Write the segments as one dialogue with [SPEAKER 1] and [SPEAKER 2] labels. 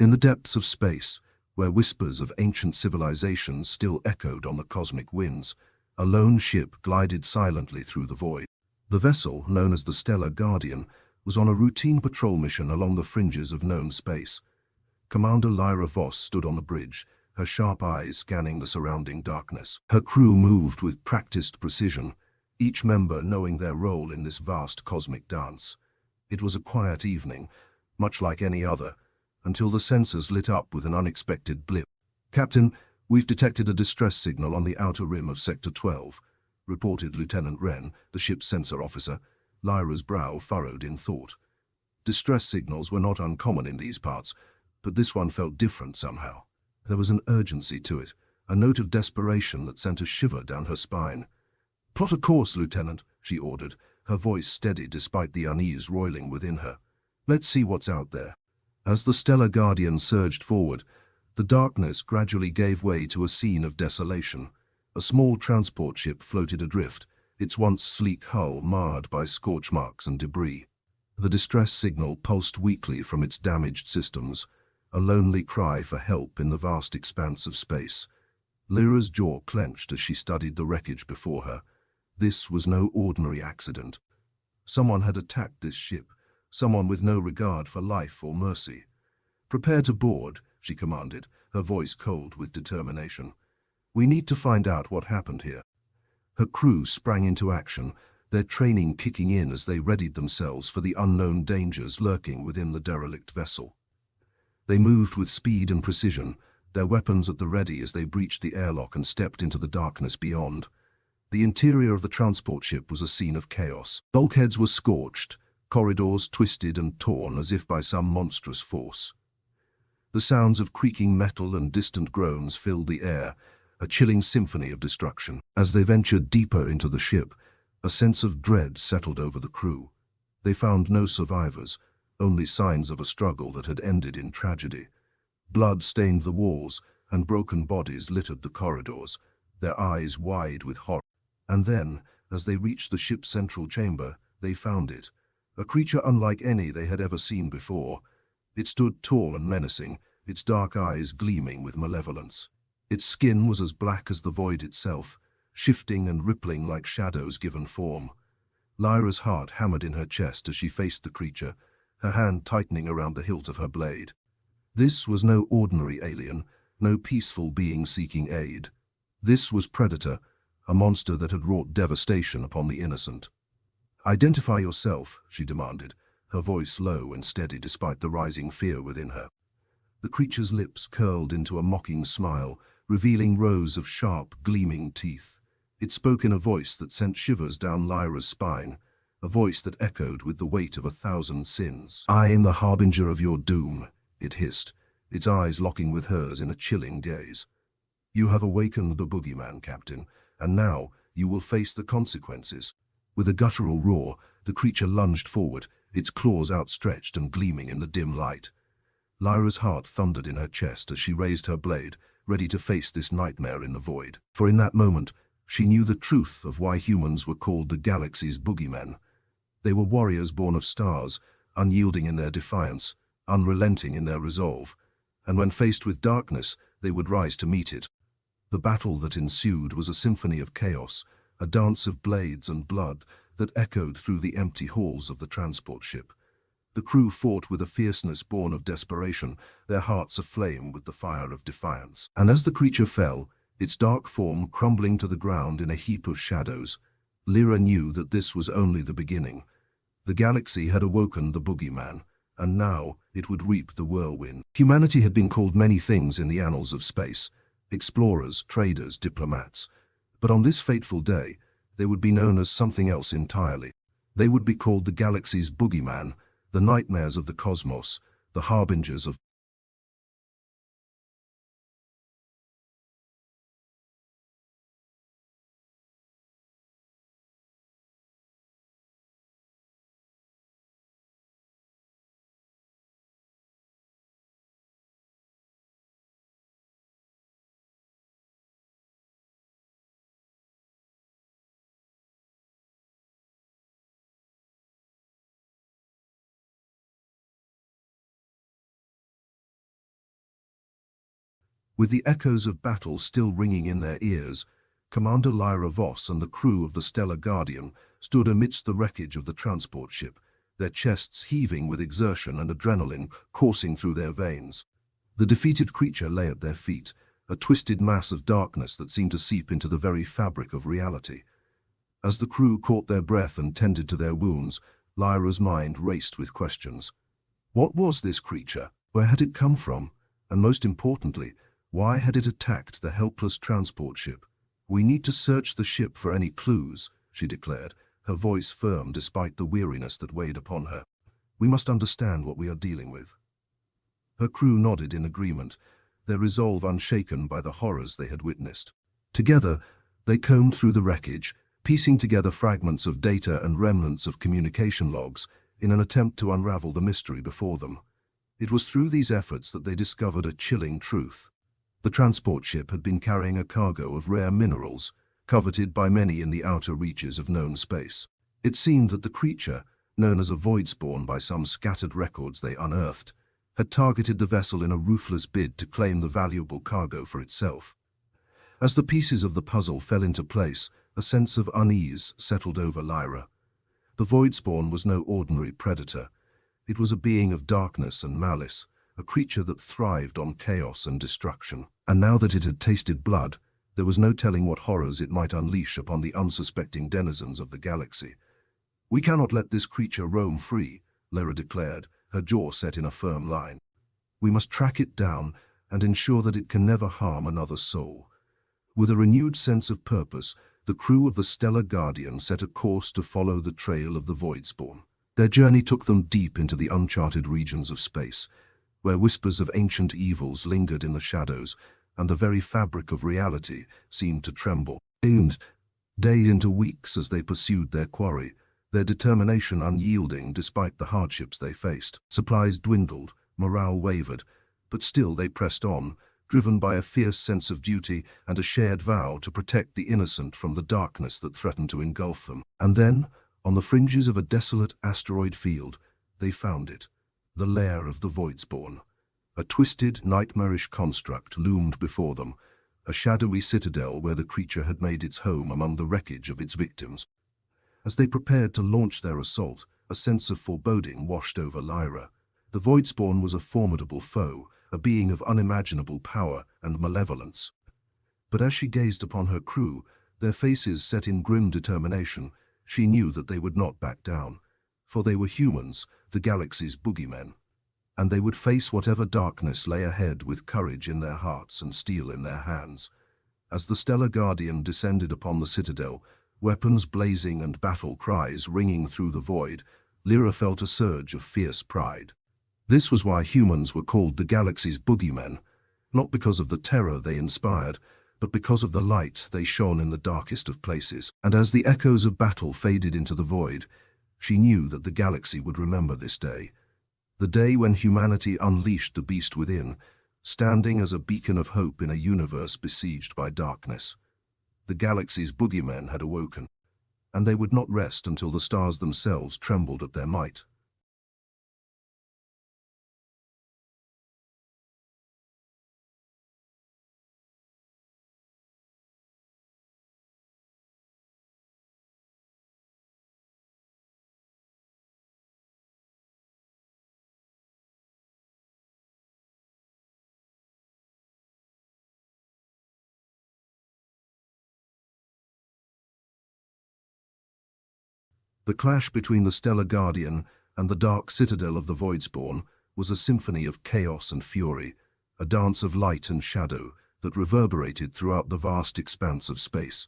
[SPEAKER 1] In the depths of space, where whispers of ancient civilizations still echoed on the cosmic winds, a lone ship glided silently through the void. The vessel, known as the Stellar Guardian, was on a routine patrol mission along the fringes of known space. Commander Lyra Voss stood on the bridge, her sharp eyes scanning the surrounding darkness. Her crew moved with practiced precision, each member knowing their role in this vast cosmic dance. It was a quiet evening, much like any other, until the sensors lit up with an unexpected blip. "Captain, we've detected a distress signal on the outer rim of Sector 12, reported Lieutenant Wren, the ship's sensor officer. Lyra's brow furrowed in thought. Distress signals were not uncommon in these parts, but this one felt different somehow. There was an urgency to it, a note of desperation that sent a shiver down her spine. "Plot a course, Lieutenant," she ordered, her voice steady despite the unease roiling within her. "Let's see what's out there." As the Stellar Guardian surged forward, the darkness gradually gave way to a scene of desolation. A small transport ship floated adrift, its once sleek hull marred by scorch marks and debris. The distress signal pulsed weakly from its damaged systems, a lonely cry for help in the vast expanse of space. Lyra's jaw clenched as she studied the wreckage before her. This was no ordinary accident. Someone had attacked this ship, someone with no regard for life or mercy. "Prepare to board," she commanded, her voice cold with determination. "We need to find out what happened here." Her crew sprang into action, their training kicking in as they readied themselves for the unknown dangers lurking within the derelict vessel. They moved with speed and precision, their weapons at the ready as they breached the airlock and stepped into the darkness beyond. The interior of the transport ship was a scene of chaos. Bulkheads were scorched, corridors twisted and torn as if by some monstrous force. The sounds of creaking metal and distant groans filled the air, a chilling symphony of destruction. As they ventured deeper into the ship, a sense of dread settled over the crew. They found no survivors, only signs of a struggle that had ended in tragedy. Blood stained the walls, and broken bodies littered the corridors, their eyes wide with horror. And then, as they reached the ship's central chamber, they found it, a creature unlike any they had ever seen before. It stood tall and menacing, its dark eyes gleaming with malevolence. Its skin was as black as the void itself, shifting and rippling like shadows given form. Lyra's heart hammered in her chest as she faced the creature, her hand tightening around the hilt of her blade. This was no ordinary alien, no peaceful being seeking aid. This was Predator, a monster that had wrought devastation upon the innocent. "Identify yourself," she demanded, her voice low and steady despite the rising fear within her. The creature's lips curled into a mocking smile, revealing rows of sharp, gleaming teeth. It spoke in a voice that sent shivers down Lyra's spine, a voice that echoed with the weight of 1,000 sins. "I am the harbinger of your doom," it hissed, its eyes locking with hers in a chilling gaze. "You have awakened the Boogeyman, Captain, and now you will face the consequences." With a guttural roar, the creature lunged forward, its claws outstretched and gleaming in the dim light. Lyra's heart thundered in her chest as she raised her blade, ready to face this nightmare in the void. For in that moment, she knew the truth of why humans were called the galaxy's boogeymen. They were warriors born of stars, unyielding in their defiance, unrelenting in their resolve, and when faced with darkness, they would rise to meet it. The battle that ensued was a symphony of chaos, a dance of blades and blood that echoed through the empty halls of the transport ship. The crew fought with a fierceness born of desperation, their hearts aflame with the fire of defiance. And as the creature fell, its dark form crumbling to the ground in a heap of shadows, Lyra knew that this was only the beginning. The galaxy had awoken the boogeyman, and now it would reap the whirlwind. Humanity had been called many things in the annals of space: explorers, traders, diplomats. But on this fateful day, they would be known as something else entirely. They would be called the galaxy's boogeyman, the nightmares of the cosmos, the harbingers of With the echoes of battle still ringing in their ears, Commander Lyra Voss and the crew of the Stellar Guardian stood amidst the wreckage of the transport ship, their chests heaving with exertion and adrenaline coursing through their veins. The defeated creature lay at their feet, a twisted mass of darkness that seemed to seep into the very fabric of reality. As the crew caught their breath and tended to their wounds, Lyra's mind raced with questions. What was this creature? Where had it come from? And most importantly, why had it attacked the helpless transport ship? "We need to search the ship for any clues," she declared, her voice firm despite the weariness that weighed upon her. "We must understand what we are dealing with." Her crew nodded in agreement, their resolve unshaken by the horrors they had witnessed. Together, they combed through the wreckage, piecing together fragments of data and remnants of communication logs in an attempt to unravel the mystery before them. It was through these efforts that they discovered a chilling truth. The transport ship had been carrying a cargo of rare minerals, coveted by many in the outer reaches of known space. It seemed that the creature, known as a void spawn by some scattered records they unearthed, had targeted the vessel in a ruthless bid to claim the valuable cargo for itself. As the pieces of the puzzle fell into place, a sense of unease settled over Lyra. The void spawn was no ordinary predator. It was a being of darkness and malice, a creature that thrived on chaos and destruction. And now that it had tasted blood, there was no telling what horrors it might unleash upon the unsuspecting denizens of the galaxy. "We cannot let this creature roam free," Lyra declared, her jaw set in a firm line. "We must track it down and ensure that it can never harm another soul." With a renewed sense of purpose, the crew of the Stellar Guardian set a course to follow the trail of the void spawn. Their journey took them deep into the uncharted regions of space, where whispers of ancient evils lingered in the shadows, and the very fabric of reality seemed to tremble. Days into weeks as they pursued their quarry, their determination unyielding despite the hardships they faced. Supplies dwindled, morale wavered, but still they pressed on, driven by a fierce sense of duty and a shared vow to protect the innocent from the darkness that threatened to engulf them. And then, on the fringes of a desolate asteroid field, they found it. The lair of the void spawn. A twisted, nightmarish construct loomed before them, a shadowy citadel where the creature had made its home among the wreckage of its victims. As they prepared to launch their assault, a sense of foreboding washed over Lyra. The void spawn was a formidable foe, a being of unimaginable power and malevolence. But as she gazed upon her crew, their faces set in grim determination, she knew that they would not back down. For they were humans, the galaxy's boogeymen, and they would face whatever darkness lay ahead with courage in their hearts and steel in their hands. As the Stellar Guardian descended upon the citadel, weapons blazing and battle cries ringing through the void, Lyra felt a surge of fierce pride. This was why humans were called the galaxy's boogeymen, not because of the terror they inspired, but because of the light they shone in the darkest of places. And as the echoes of battle faded into the void, she knew that the galaxy would remember this day. The day when humanity unleashed the beast within, standing as a beacon of hope in a universe besieged by darkness. The galaxy's boogeymen had awoken, and they would not rest until the stars themselves trembled at their might. The clash between the Stellar Guardian and the dark citadel of the Voidspawn was a symphony of chaos and fury, a dance of light and shadow that reverberated throughout the vast expanse of space.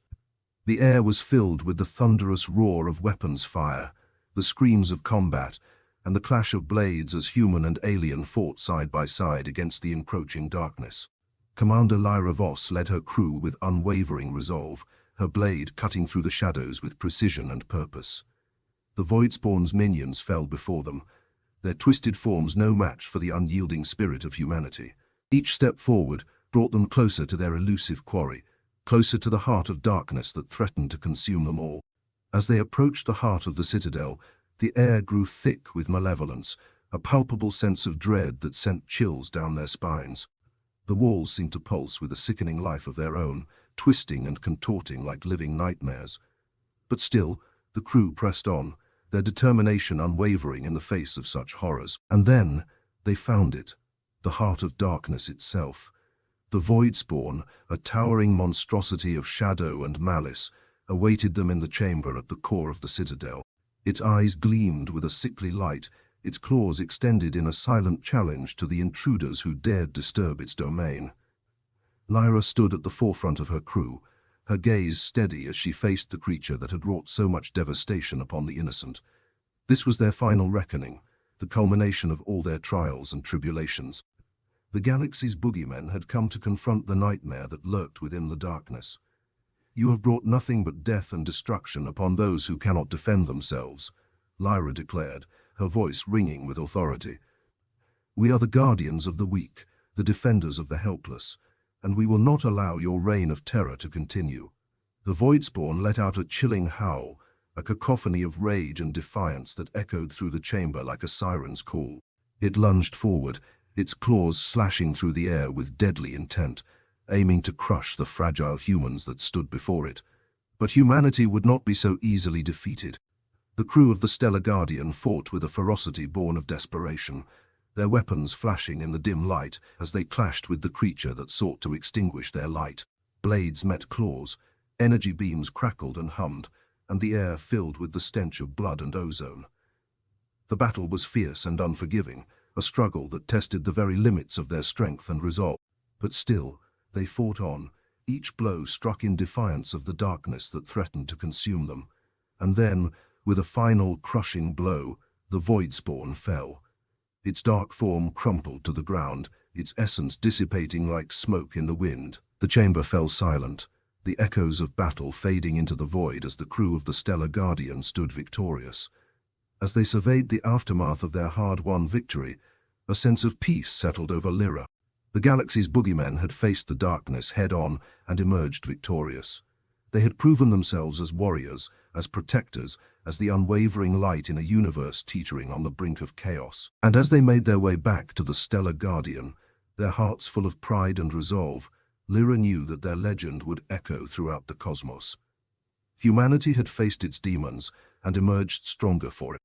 [SPEAKER 1] The air was filled with the thunderous roar of weapons fire, the screams of combat, and the clash of blades as human and alien fought side by side against the encroaching darkness. Commander Lyra Voss led her crew with unwavering resolve, her blade cutting through the shadows with precision and purpose. The Voidspawn's minions fell before them, their twisted forms no match for the unyielding spirit of humanity. Each step forward brought them closer to their elusive quarry, closer to the heart of darkness that threatened to consume them all. As they approached the heart of the citadel, the air grew thick with malevolence, a palpable sense of dread that sent chills down their spines. The walls seemed to pulse with a sickening life of their own, twisting and contorting like living nightmares. But still, the crew pressed on, their determination unwavering in the face of such horrors. And then, they found it, the heart of darkness itself. The void spawn, a towering monstrosity of shadow and malice, awaited them in the chamber at the core of the citadel. Its eyes gleamed with a sickly light, its claws extended in a silent challenge to the intruders who dared disturb its domain. Lyra stood at the forefront of her crew, her gaze steady as she faced the creature that had wrought so much devastation upon the innocent. This was their final reckoning, the culmination of all their trials and tribulations. The galaxy's boogeymen had come to confront the nightmare that lurked within the darkness. "You have brought nothing but death and destruction upon those who cannot defend themselves," Lyra declared, her voice ringing with authority. "We are the guardians of the weak, the defenders of the helpless, and we will not allow your reign of terror to continue." The voidspawn let out a chilling howl, a cacophony of rage and defiance that echoed through the chamber like a siren's call. It lunged forward, its claws slashing through the air with deadly intent, aiming to crush the fragile humans that stood before it. But humanity would not be so easily defeated. The crew of the Stellar Guardian fought with a ferocity born of desperation, their weapons flashing in the dim light as they clashed with the creature that sought to extinguish their light. Blades met claws, energy beams crackled and hummed, and the air filled with the stench of blood and ozone. The battle was fierce and unforgiving, a struggle that tested the very limits of their strength and resolve. But still, they fought on, each blow struck in defiance of the darkness that threatened to consume them. And then, with a final crushing blow, the voidspawn fell. Its dark form crumpled to the ground, its essence dissipating like smoke in the wind. The chamber fell silent, the echoes of battle fading into the void as the crew of the Stellar Guardian stood victorious. As they surveyed the aftermath of their hard-won victory, a sense of peace settled over Lyra. The galaxy's boogeymen had faced the darkness head-on and emerged victorious. They had proven themselves as warriors, as protectors, as the unwavering light in a universe teetering on the brink of chaos. And as they made their way back to the Stellar Guardian, their hearts full of pride and resolve, Lyra knew that their legend would echo throughout the cosmos. Humanity had faced its demons and emerged stronger for it.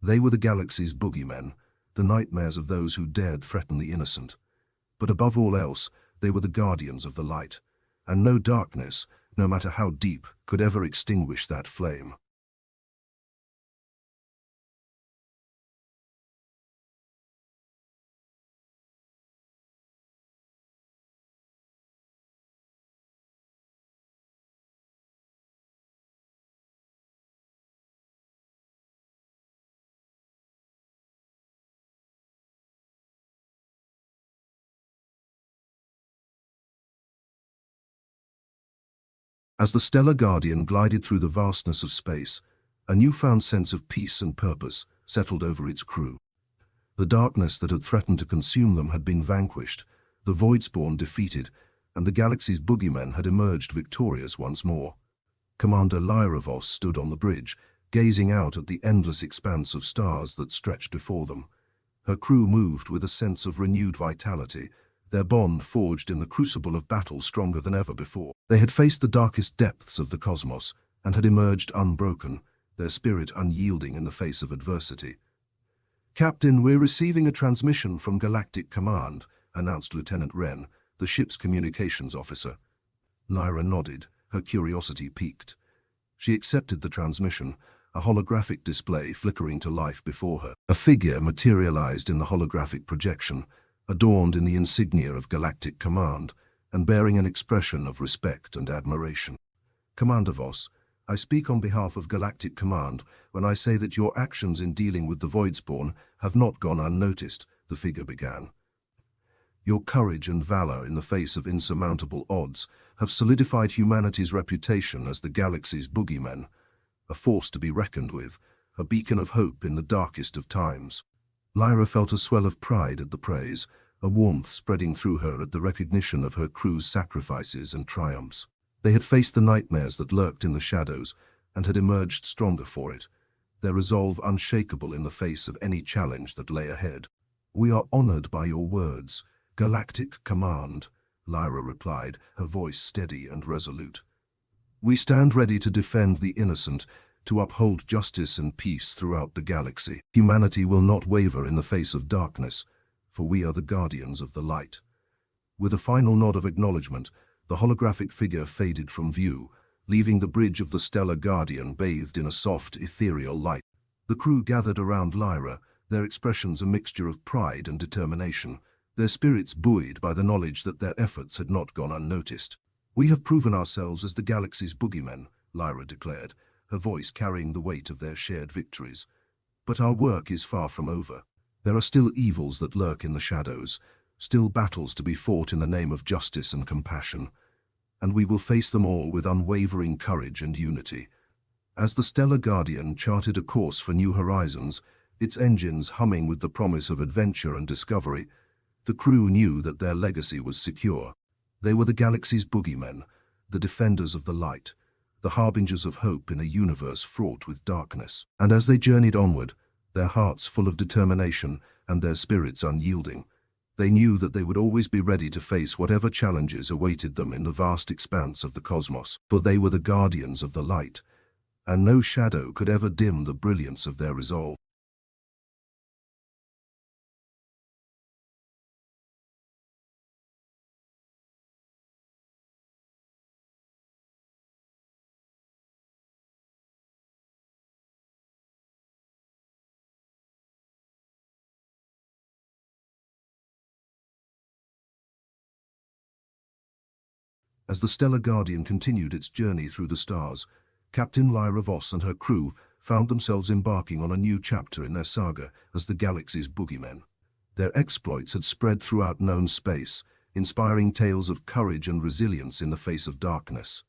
[SPEAKER 1] They were the galaxy's boogeymen, the nightmares of those who dared threaten the innocent. But above all else, they were the guardians of the light, and no darkness, no matter how deep, could ever extinguish that flame. As the Stellar Guardian glided through the vastness of space, a newfound sense of peace and purpose settled over its crew. The darkness that had threatened to consume them had been vanquished, the voidspawn defeated, and the galaxy's boogeymen had emerged victorious once more. Commander Lyra Voss stood on the bridge, gazing out at the endless expanse of stars that stretched before them. Her crew moved with a sense of renewed vitality, their bond forged in the crucible of battle stronger than ever before. They had faced the darkest depths of the cosmos and had emerged unbroken, their spirit unyielding in the face of adversity. "Captain, we're receiving a transmission from Galactic Command," announced Lieutenant Wren, the ship's communications officer. Lyra nodded, her curiosity piqued. She accepted the transmission, a holographic display flickering to life before her. A figure materialized in the holographic projection, adorned in the insignia of Galactic Command, and bearing an expression of respect and admiration. "Commander Voss, I speak on behalf of Galactic Command when I say that your actions in dealing with the Voidspawn have not gone unnoticed," the figure began. "Your courage and valor in the face of insurmountable odds have solidified humanity's reputation as the galaxy's boogeymen, a force to be reckoned with, a beacon of hope in the darkest of times." Lyra felt a swell of pride at the praise, a warmth spreading through her at the recognition of her crew's sacrifices and triumphs. They had faced the nightmares that lurked in the shadows and had emerged stronger for it, their resolve unshakable in the face of any challenge that lay ahead. "We are honored by your words," "Galactic Command," Lyra replied, her voice steady and resolute. "We stand ready to defend the innocent, to uphold justice and peace throughout the galaxy. Humanity will not waver in the face of darkness, for we are the guardians of the light." With a final nod of acknowledgement, the holographic figure faded from view, leaving the bridge of the Stellar Guardian bathed in a soft, ethereal light. The crew gathered around Lyra, their expressions a mixture of pride and determination, their spirits buoyed by the knowledge that their efforts had not gone unnoticed. "We have proven ourselves as the galaxy's boogeymen," Lyra declared, her voice carrying the weight of their shared victories. "But our work is far from over. There are still evils that lurk in the shadows, still battles to be fought in the name of justice and compassion, and we will face them all with unwavering courage and unity." As the Stellar Guardian charted a course for new horizons, its engines humming with the promise of adventure and discovery, the crew knew that their legacy was secure. They were the galaxy's boogeymen, the defenders of the light, the harbingers of hope in a universe fraught with darkness. And as they journeyed onward, their hearts full of determination and their spirits unyielding, they knew that they would always be ready to face whatever challenges awaited them in the vast expanse of the cosmos, for they were the guardians of the light, and no shadow could ever dim the brilliance of their resolve. As the Stellar Guardian continued its journey through the stars, Captain Lyra Voss and her crew found themselves embarking on a new chapter in their saga as the galaxy's boogeymen. Their exploits had spread throughout known space, inspiring tales of courage and resilience in the face of darkness.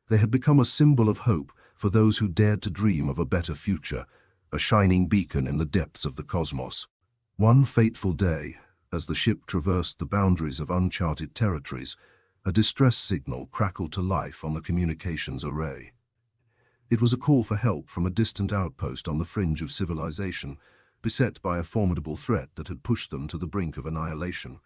[SPEAKER 1] They had become a symbol of hope for those who dared to dream of a better future, a shining beacon in the depths of the cosmos. One fateful day, as the ship traversed the boundaries of uncharted territories, a distress signal crackled to life on the communications array. It was a call for help from a distant outpost on the fringe of civilization, beset by a formidable threat that had pushed them to the brink of annihilation.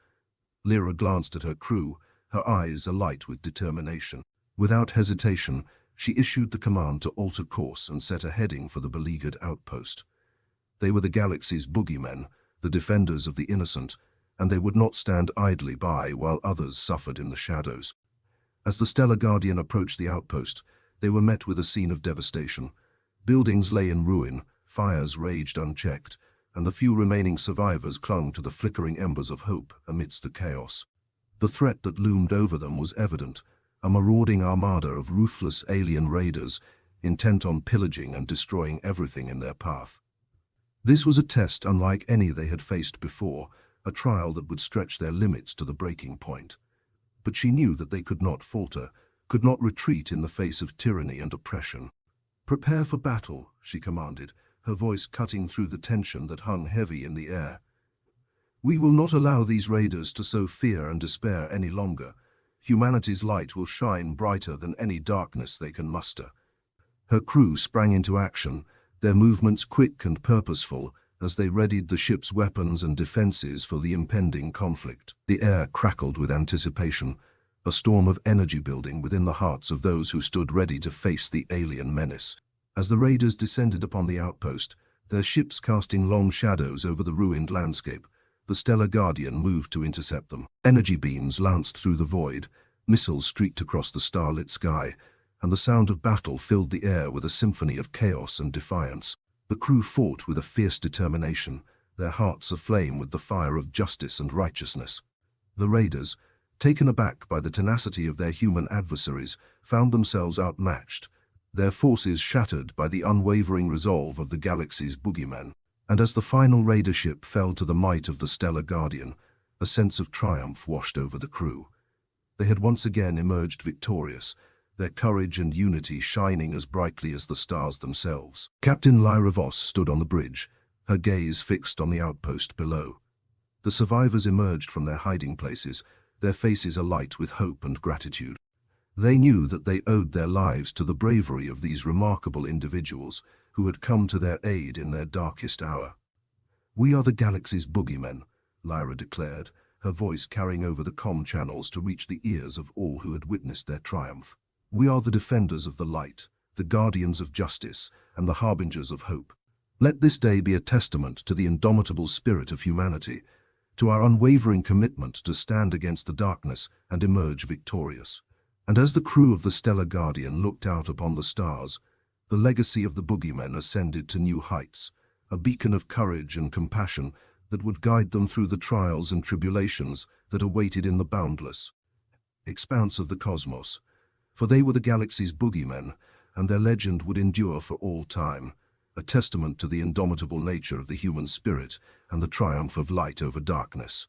[SPEAKER 1] Lyra glanced at her crew, her eyes alight with determination. Without hesitation, she issued the command to alter course and set a heading for the beleaguered outpost. They were the galaxy's boogeymen, the defenders of the innocent, and they would not stand idly by while others suffered in the shadows. As the Stellar Guardian approached the outpost, they were met with a scene of devastation. Buildings lay in ruin, fires raged unchecked, and the few remaining survivors clung to the flickering embers of hope amidst the chaos. The threat that loomed over them was evident, a marauding armada of ruthless alien raiders, intent on pillaging and destroying everything in their path. This was a test unlike any they had faced before, a trial that would stretch their limits to the breaking point. But she knew that they could not falter, could not retreat in the face of tyranny and oppression. "Prepare for battle," she commanded, her voice cutting through the tension that hung heavy in the air. "We will not allow these raiders to sow fear and despair any longer. Humanity's light will shine brighter than any darkness they can muster." Her crew sprang into action, their movements quick and purposeful, as they readied the ship's weapons and defenses for the impending conflict. The air crackled with anticipation, a storm of energy building within the hearts of those who stood ready to face the alien menace. As the raiders descended upon the outpost, their ships casting long shadows over the ruined landscape, the Stellar Guardian moved to intercept them. Energy beams lanced through the void, missiles streaked across the starlit sky, and the sound of battle filled the air with a symphony of chaos and defiance. The crew fought with a fierce determination, their hearts aflame with the fire of justice and righteousness. The raiders, taken aback by the tenacity of their human adversaries, found themselves outmatched, their forces shattered by the unwavering resolve of the galaxy's boogeymen. And as the final raider ship fell to the might of the Stellar Guardian, a sense of triumph washed over the crew. They had once again emerged victorious, their courage and unity shining as brightly as the stars themselves. Captain Lyra Voss stood on the bridge, her gaze fixed on the outpost below. The survivors emerged from their hiding places, their faces alight with hope and gratitude. They knew that they owed their lives to the bravery of these remarkable individuals who had come to their aid in their darkest hour. "We are the galaxy's boogeymen," Lyra declared, her voice carrying over the comm channels to reach the ears of all who had witnessed their triumph. "We are the defenders of the light, the guardians of justice, and the harbingers of hope. Let this day be a testament to the indomitable spirit of humanity, to our unwavering commitment to stand against the darkness and emerge victorious." And as the crew of the Stellar Guardian looked out upon the stars, the legacy of the Boogeymen ascended to new heights, a beacon of courage and compassion that would guide them through the trials and tribulations that awaited in the boundless expanse of the cosmos. For they were the galaxy's Boogeymen, and their legend would endure for all time, a testament to the indomitable nature of the human spirit and the triumph of light over darkness.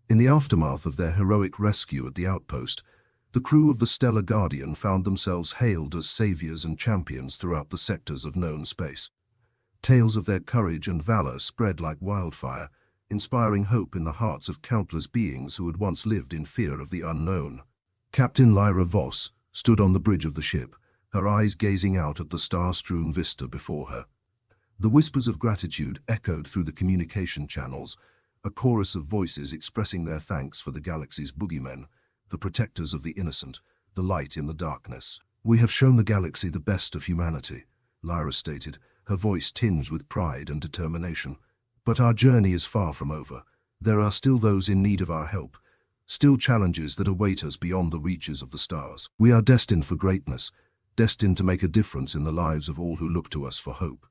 [SPEAKER 1] In the aftermath of their heroic rescue at the outpost, the crew of the Stellar Guardian found themselves hailed as saviors and champions throughout the sectors of known space. Tales of their courage and valor spread like wildfire, inspiring hope in the hearts of countless beings who had once lived in fear of the unknown. Captain Lyra Voss stood on the bridge of the ship, her eyes gazing out at the star-strewn vista before her. The whispers of gratitude echoed through the communication channels, a chorus of voices expressing their thanks for the galaxy's Boogeymen, the protectors of the innocent, the light in the darkness. "We have shown the galaxy the best of humanity," Lyra stated, her voice tinged with pride and determination. "But our journey is far from over. There are still those in need of our help, still challenges that await us beyond the reaches of the stars. We are destined for greatness, destined to make a difference in the lives of all who look to us for hope."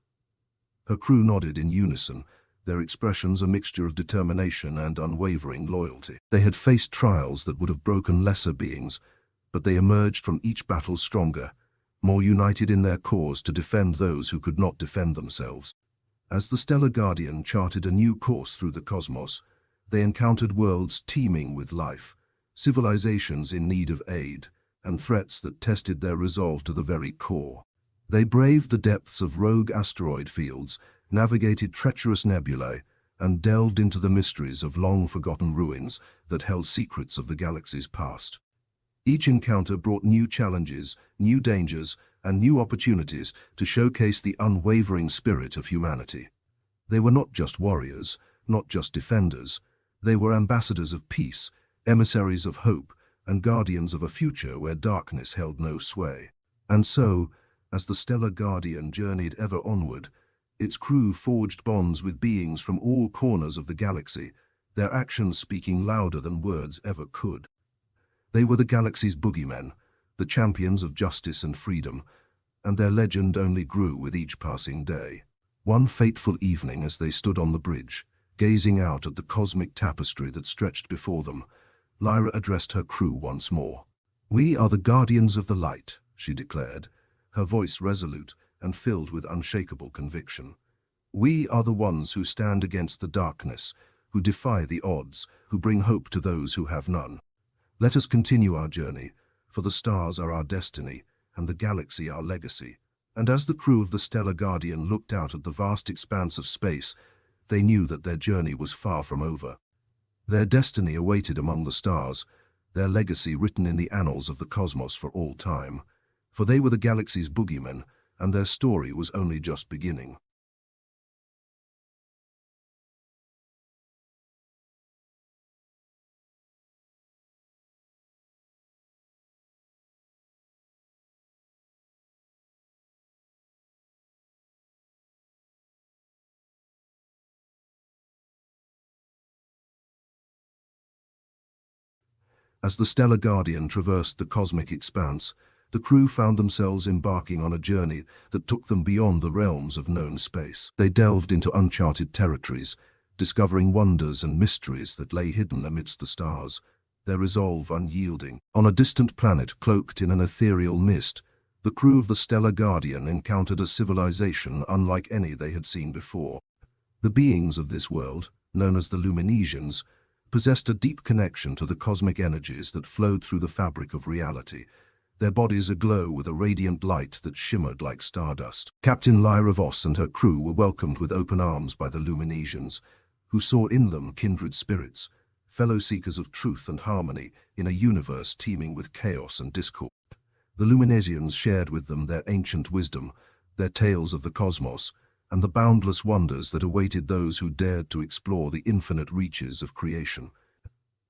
[SPEAKER 1] Her crew nodded in unison, their expressions a mixture of determination and unwavering loyalty. They had faced trials that would have broken lesser beings, but they emerged from each battle stronger, more united in their cause to defend those who could not defend themselves. As the Stellar Guardian charted a new course through the cosmos, they encountered worlds teeming with life, civilizations in need of aid, and threats that tested their resolve to the very core. They braved the depths of rogue asteroid fields, navigated treacherous nebulae, and delved into the mysteries of long-forgotten ruins that held secrets of the galaxy's past. Each encounter brought new challenges, new dangers, and new opportunities to showcase the unwavering spirit of humanity. They were not just warriors, not just defenders. They were ambassadors of peace, emissaries of hope, and guardians of a future where darkness held no sway. And so, as the Stellar Guardian journeyed ever onward, its crew forged bonds with beings from all corners of the galaxy, their actions speaking louder than words ever could. They were the galaxy's Boogeymen, the champions of justice and freedom, and their legend only grew with each passing day. One fateful evening, as they stood on the bridge, gazing out at the cosmic tapestry that stretched before them, Lyra addressed her crew once more. "We are the guardians of the light," she declared, her voice resolute and filled with unshakable conviction. "We are the ones who stand against the darkness, who defy the odds, who bring hope to those who have none. Let us continue our journey, for the stars are our destiny, and the galaxy our legacy." And as the crew of the Stellar Guardian looked out at the vast expanse of space, they knew that their journey was far from over. Their destiny awaited among the stars, their legacy written in the annals of the cosmos for all time. For they were the galaxy's Boogeymen, and their story was only just beginning. As the Stellar Guardian traversed the cosmic expanse, the crew found themselves embarking on a journey that took them beyond the realms of known space. They delved into uncharted territories, discovering wonders and mysteries that lay hidden amidst the stars, their resolve unyielding. On a distant planet cloaked in an ethereal mist, the crew of the Stellar Guardian encountered a civilization unlike any they had seen before. The beings of this world, known as the Luminesians, possessed a deep connection to the cosmic energies that flowed through the fabric of reality, their bodies aglow with a radiant light that shimmered like stardust. Captain Lyra Voss and her crew were welcomed with open arms by the Luminesians, who saw in them kindred spirits, fellow seekers of truth and harmony in a universe teeming with chaos and discord. The Luminesians shared with them their ancient wisdom, their tales of the cosmos, and the boundless wonders that awaited those who dared to explore the infinite reaches of creation.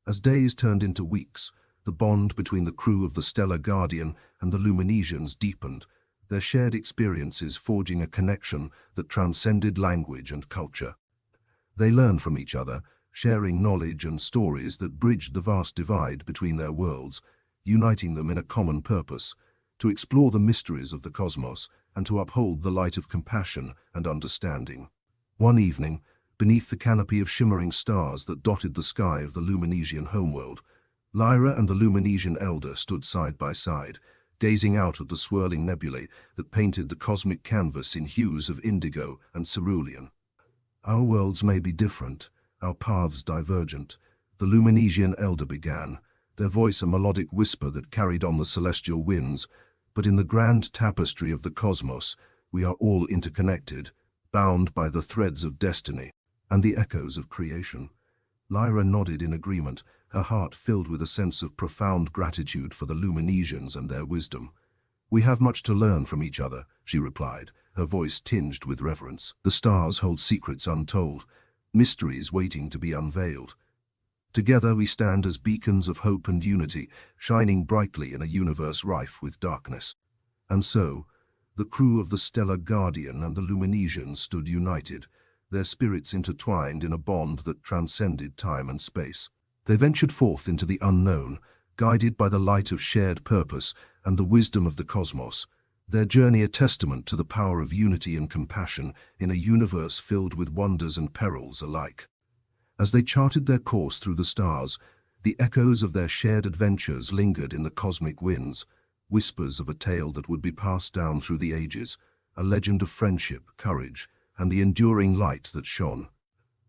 [SPEAKER 1] As days turned into weeks, the bond between the crew of the Stellar Guardian and the Luminesians deepened, their shared experiences forging a connection that transcended language and culture. They learned from each other, sharing knowledge and stories that bridged the vast divide between their worlds, uniting them in a common purpose, to explore the mysteries of the cosmos and to uphold the light of compassion and understanding. One evening, beneath the canopy of shimmering stars that dotted the sky of the Luminesian homeworld, Lyra and the Luminesian elder stood side by side, gazing out at the swirling nebulae that painted the cosmic canvas in hues of indigo and cerulean. "Our worlds may be different, our paths divergent," the Luminesian elder began, their voice a melodic whisper that carried on the celestial winds, "but in the grand tapestry of the cosmos, we are all interconnected, bound by the threads of destiny and the echoes of creation." Lyra nodded in agreement, her heart filled with a sense of profound gratitude for the Luminesians and their wisdom. "We have much to learn from each other," she replied, her voice tinged with reverence. "The stars hold secrets untold, mysteries waiting to be unveiled. Together we stand as beacons of hope and unity, shining brightly in a universe rife with darkness." And so, the crew of the Stellar Guardian and the Luminesians stood united, their spirits intertwined in a bond that transcended time and space. They ventured forth into the unknown, guided by the light of shared purpose and the wisdom of the cosmos, their journey a testament to the power of unity and compassion in a universe filled with wonders and perils alike. As they charted their course through the stars, the echoes of their shared adventures lingered in the cosmic winds, whispers of a tale that would be passed down through the ages, a legend of friendship, courage, and the enduring light that shone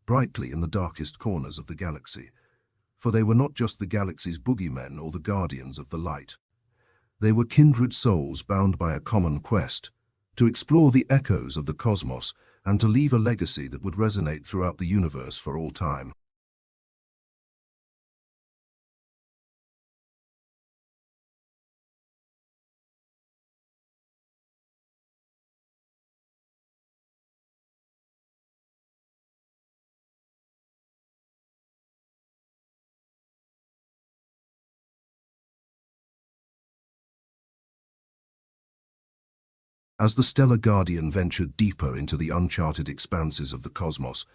[SPEAKER 1] brightly in the darkest corners of the galaxy. For they were not just the galaxy's boogeymen or the guardians of the light. They were kindred souls bound by a common quest, to explore the echoes of the cosmos and to leave a legacy that would resonate throughout the universe for all time. As the Stellar Guardian ventured deeper into the uncharted expanses of the cosmos,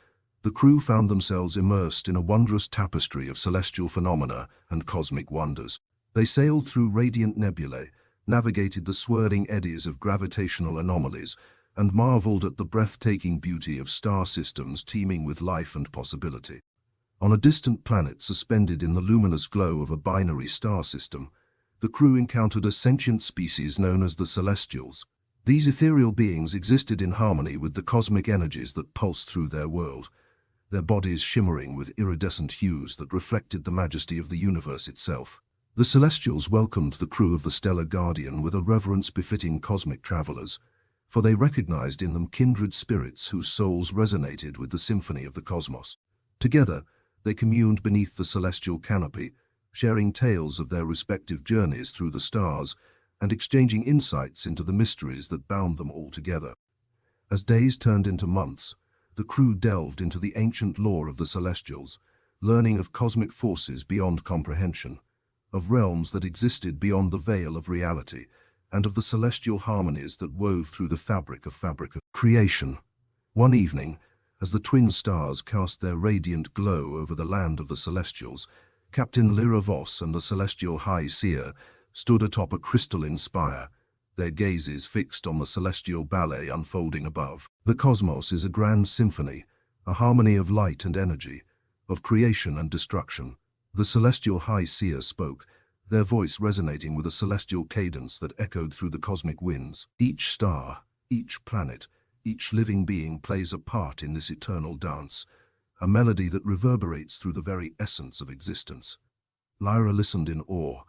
[SPEAKER 1] the crew found themselves immersed in a wondrous tapestry of celestial phenomena and cosmic wonders. They sailed through radiant nebulae, navigated the swirling eddies of gravitational anomalies, and marveled at the breathtaking beauty of star systems teeming with life and possibility. On a distant planet suspended in the luminous glow of a binary star system, the crew encountered a sentient species known as the Celestials. These ethereal beings existed in harmony with the cosmic energies that pulsed through their world, their bodies shimmering with iridescent hues that reflected the majesty of the universe itself. The Celestials welcomed the crew of the Stellar Guardian with a reverence befitting cosmic travelers, for they recognized in them kindred spirits whose souls resonated with the symphony of the cosmos. Together, they communed beneath the celestial canopy, sharing tales of their respective journeys through the stars and exchanging insights into the mysteries that bound them all together. As days turned into months, the crew delved into the ancient lore of the Celestials, learning of cosmic forces beyond comprehension, of realms that existed beyond the veil of reality, and of the celestial harmonies that wove through the fabric of creation. One evening, as the twin stars cast their radiant glow over the land of the Celestials, Captain Lyra Voss and the Celestial High Seer stood atop a crystalline spire, their gazes fixed on the celestial ballet unfolding above. The cosmos is a grand symphony, a harmony of light and energy, of creation and destruction. The Celestial High Seer spoke, their voice resonating with a celestial cadence that echoed through the cosmic winds. Each star, each planet, each living being plays a part in this eternal dance, a melody that reverberates through the very essence of existence. Lyra listened in awe,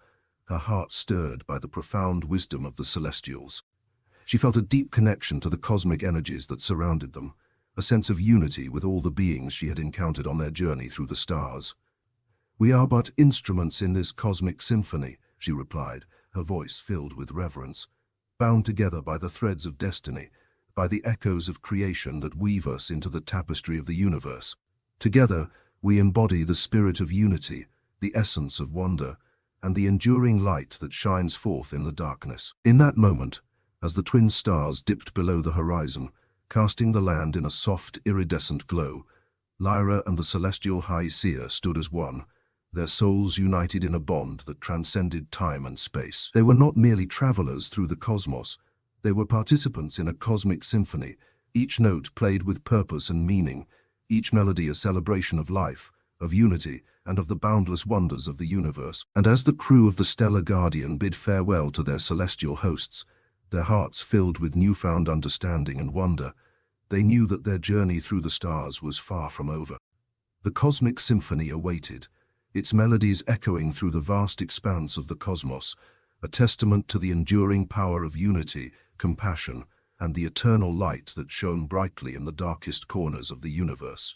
[SPEAKER 1] her heart stirred by the profound wisdom of the Celestials. She felt a deep connection to the cosmic energies that surrounded them, a sense of unity with all the beings she had encountered on their journey through the stars. "We are but instruments in this cosmic symphony," she replied, her voice filled with reverence, "bound together by the threads of destiny, by the echoes of creation that weave us into the tapestry of the universe. Together, we embody the spirit of unity, the essence of wonder, and the enduring light that shines forth in the darkness." In that moment, as the twin stars dipped below the horizon, casting the land in a soft, iridescent glow, Lyra and the celestial High Seer stood as one, their souls united in a bond that transcended time and space. They were not merely travelers through the cosmos, they were participants in a cosmic symphony, each note played with purpose and meaning, each melody a celebration of life, of unity, and of the boundless wonders of the universe. And as the crew of the Stellar Guardian bid farewell to their celestial hosts, their hearts filled with newfound understanding and wonder, they knew that their journey through the stars was far from over. The cosmic symphony awaited, its melodies echoing through the vast expanse of the cosmos, a testament to the enduring power of unity, compassion, and the eternal light that shone brightly in the darkest corners of the universe.